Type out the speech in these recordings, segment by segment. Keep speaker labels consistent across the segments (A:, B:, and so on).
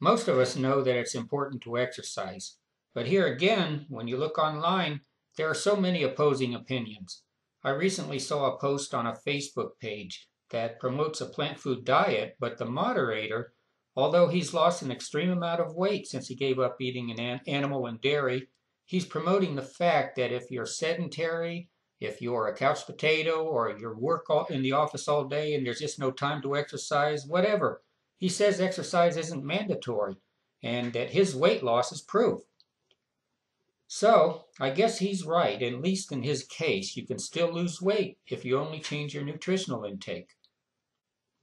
A: Most of us know that it's important to exercise, but here again, when you look online, there are so many opposing opinions. I recently saw a post on a Facebook page that promotes a plant food diet, but the moderator, although he's lost an extreme amount of weight since he gave up eating an animal and dairy, he's promoting the fact that if you're sedentary, if you're a couch potato, or you work in the office all day and there's just no time to exercise, whatever, he says exercise isn't mandatory and that his weight loss is proof. So, I guess he's right. At least in his case, you can still lose weight if you only change your nutritional intake.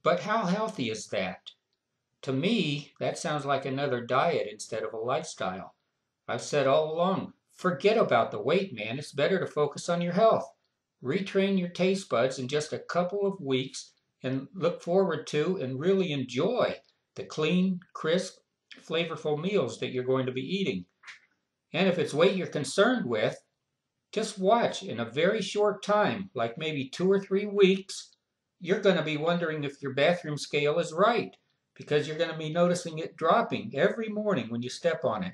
A: But how healthy is that? To me, that sounds like another diet instead of a lifestyle. I've said all along, forget about the weight, man. It's better to focus on your health. Retrain your taste buds in just a couple of weeks and look forward to and really enjoy the clean, crisp, flavorful meals that you're going to be eating. And if it's weight you're concerned with, just watch. In a very short time, like maybe 2 or 3 weeks, you're going to be wondering if your bathroom scale is right because you're going to be noticing it dropping every morning when you step on it.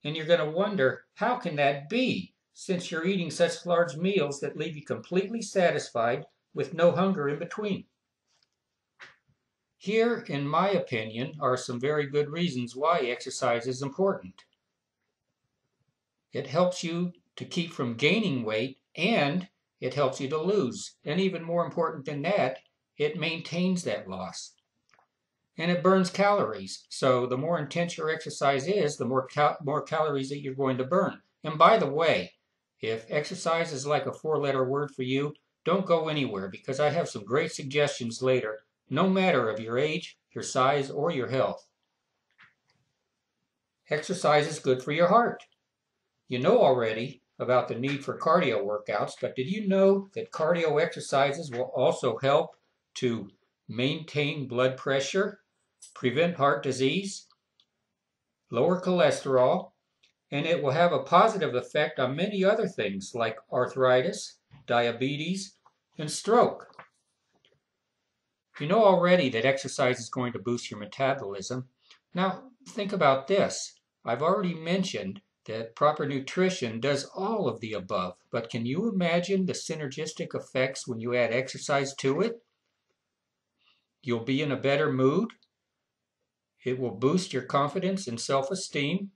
A: And you're going to wonder, how can that be, since you're eating such large meals that leave you completely satisfied with no hunger in between? Here, in my opinion, are some very good reasons why exercise is important. It helps you to keep from gaining weight, and it helps you to lose. And even more important than that, it maintains that loss. And it burns calories. So the more intense your exercise is, the more calories that you're going to burn. And by the way, if exercise is like a 4-letter word for you, don't go anywhere because I have some great suggestions later, no matter of your age, your size, or your health. Exercise is good for your heart. You know already about the need for cardio workouts, but did you know that cardio exercises will also help to maintain blood pressure, prevent heart disease, lower cholesterol, and it will have a positive effect on many other things like arthritis, diabetes, and stroke. You know already that exercise is going to boost your metabolism. Now, think about this. I've already mentioned that proper nutrition does all of the above, but can you imagine the synergistic effects when you add exercise to it? You'll be in a better mood. It will boost your confidence and self-esteem,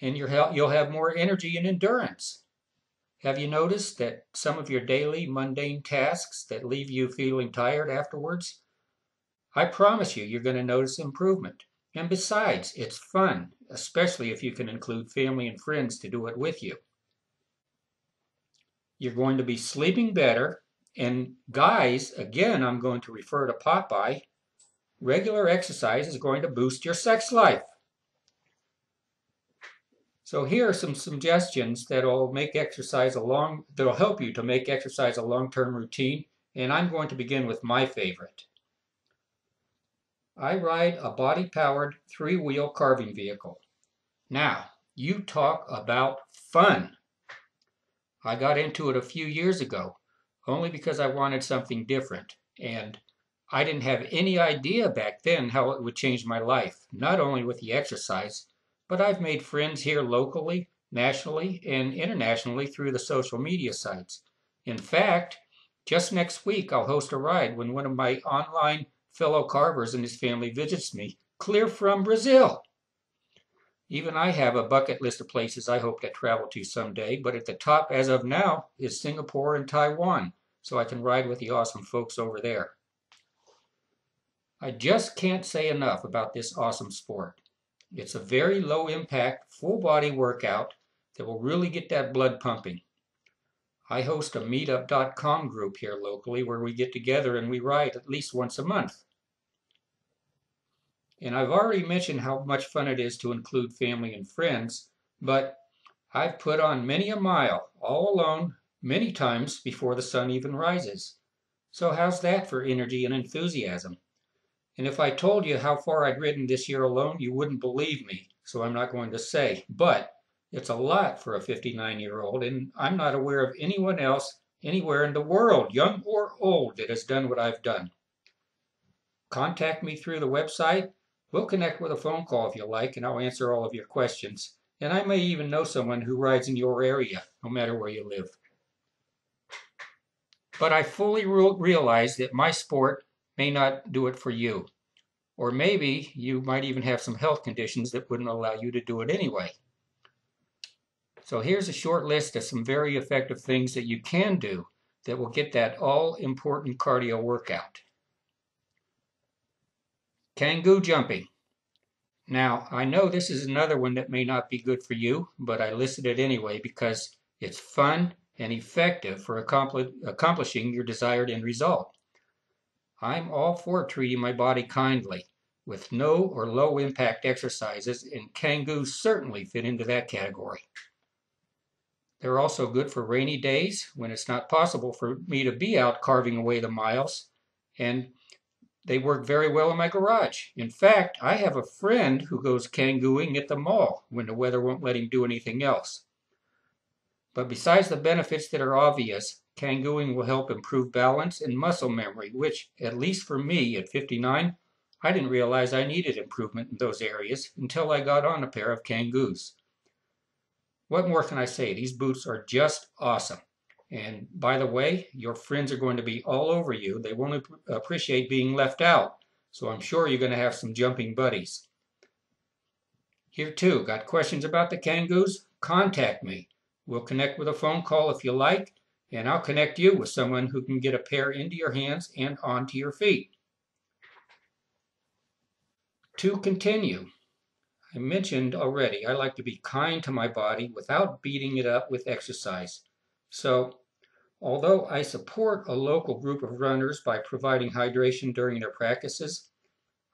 A: and you'll have more energy and endurance. Have you noticed that some of your daily mundane tasks that leave you feeling tired afterwards? I promise you're going to notice improvement. And besides, it's fun, especially if you can include family and friends to do it with you. You're going to be sleeping better. And guys, again, I'm going to refer to Popeye. Regular exercise is going to boost your sex life. So here are some suggestions that'll help you to make exercise a long-term routine. And I'm going to begin with my favorite. I ride a body-powered 3-wheel carving vehicle. Now, you talk about fun. I got into it a few years ago, only because I wanted something different. And I didn't have any idea back then how it would change my life, not only with the exercise, but I've made friends here locally, nationally, and internationally through the social media sites. In fact, just next week I'll host a ride when one of my online fellow carvers and his family visits me, clear from Brazil. Even I have a bucket list of places I hope to travel to someday, but at the top as of now is Singapore and Taiwan, so I can ride with the awesome folks over there. I just can't say enough about this awesome sport. It's a very low impact, full body workout that will really get that blood pumping. I host a meetup.com group here locally where we get together and we ride at least once a month. And I've already mentioned how much fun it is to include family and friends, but I've put on many a mile, all alone, many times before the sun even rises. So how's that for energy and enthusiasm? And if I told you how far I'd ridden this year alone, you wouldn't believe me, so I'm not going to say. But it's a lot for a 59-year-old, and I'm not aware of anyone else anywhere in the world, young or old, that has done what I've done. Contact me through the website. We'll connect with a phone call if you like, and I'll answer all of your questions. And I may even know someone who rides in your area, no matter where you live. But I fully realize that my sport may not do it for you. Or maybe you might even have some health conditions that wouldn't allow you to do it anyway. So here's a short list of some very effective things that you can do that will get that all-important cardio workout. Kangoo jumping. Now, I know this is another one that may not be good for you, but I listed it anyway because it's fun and effective for accomplishing your desired end result. I'm all for treating my body kindly with no or low impact exercises, and kangoos certainly fit into that category. They're also good for rainy days when it's not possible for me to be out carving away the miles, and they work very well in my garage. In fact, I have a friend who goes kangooing at the mall when the weather won't let him do anything else. But besides the benefits that are obvious, kangooing will help improve balance and muscle memory, which, at least for me at 59, I didn't realize I needed improvement in those areas until I got on a pair of kangoos. What more can I say? These boots are just awesome. And by the way, your friends are going to be all over you. They won't appreciate being left out. So I'm sure you're going to have some jumping buddies. Here too, got questions about the kangoos? Contact me. We'll connect with a phone call if you like, and I'll connect you with someone who can get a pair into your hands and onto your feet. To continue, I mentioned already, I like to be kind to my body without beating it up with exercise. So, although I support a local group of runners by providing hydration during their practices,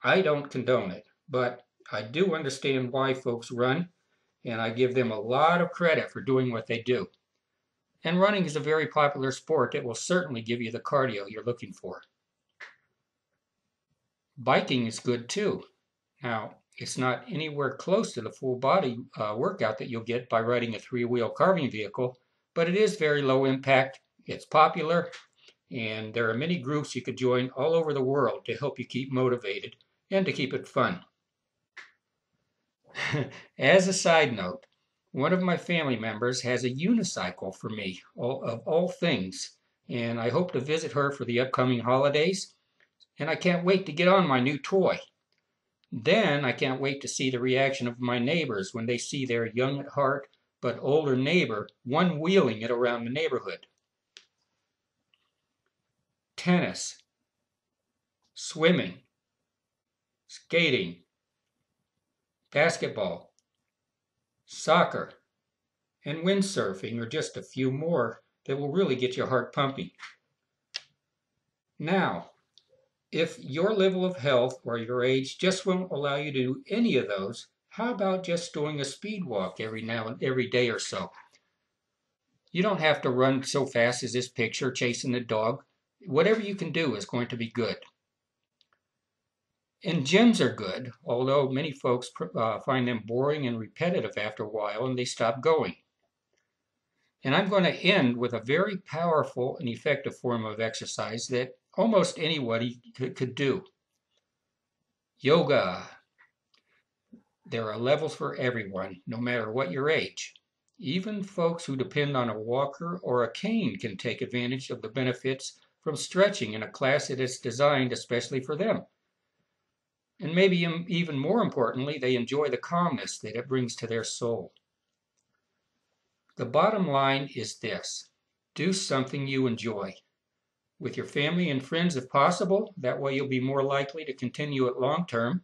A: I don't condone it, but I do understand why folks run, and I give them a lot of credit for doing what they do. And running is a very popular sport that will certainly give you the cardio you're looking for. Biking is good too. Now, it's not anywhere close to the full body workout that you'll get by riding a three-wheel carving vehicle, but it is very low impact, it's popular, and there are many groups you could join all over the world to help you keep motivated and to keep it fun. As a side note, one of my family members has a unicycle for me, of all things, and I hope to visit her for the upcoming holidays, and I can't wait to get on my new toy. Then I can't wait to see the reaction of my neighbors when they see their young at heart but older neighbor one-wheeling it around the neighborhood. Tennis, swimming, skating, basketball, soccer, and windsurfing are just a few more that will really get your heart pumping. Now, if your level of health or your age just won't allow you to do any of those, how about just doing a speed walk every day or so? You don't have to run so fast as this picture chasing a dog. Whatever you can do is going to be good. And gyms are good, although many folks find them boring and repetitive after a while and they stop going. And I'm going to end with a very powerful and effective form of exercise that almost anybody could do. Yoga. There are levels for everyone, no matter what your age. Even folks who depend on a walker or a cane can take advantage of the benefits from stretching in a class that is designed especially for them. And maybe even more importantly, they enjoy the calmness that it brings to their soul. The bottom line is this: do something you enjoy. With your family and friends if possible, that way you'll be more likely to continue it long term.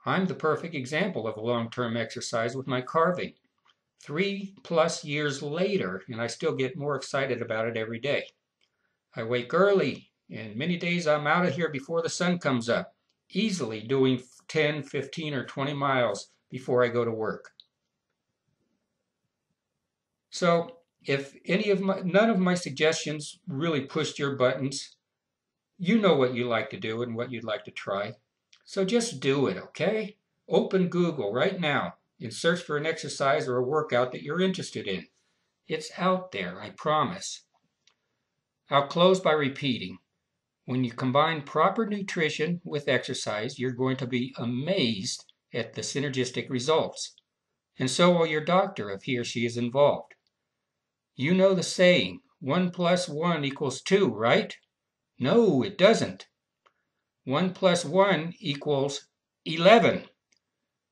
A: I'm the perfect example of a long-term exercise with my carving. 3+ years later, and I still get more excited about it every day. I wake early, and many days I'm out of here before the sun comes up, easily doing 10, 15, or 20 miles before I go to work. So if none of my suggestions really pushed your buttons, you know what you like to do and what you'd like to try. So just do it, okay? Open Google right now and search for an exercise or a workout that you're interested in. It's out there, I promise. I'll close by repeating. When you combine proper nutrition with exercise, you're going to be amazed at the synergistic results. And so will your doctor if he or she is involved. You know the saying, 1 + 1 = 2, right? No, it doesn't. 1 + 1 = 11.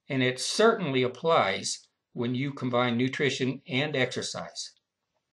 A: And it certainly applies when you combine nutrition and exercise.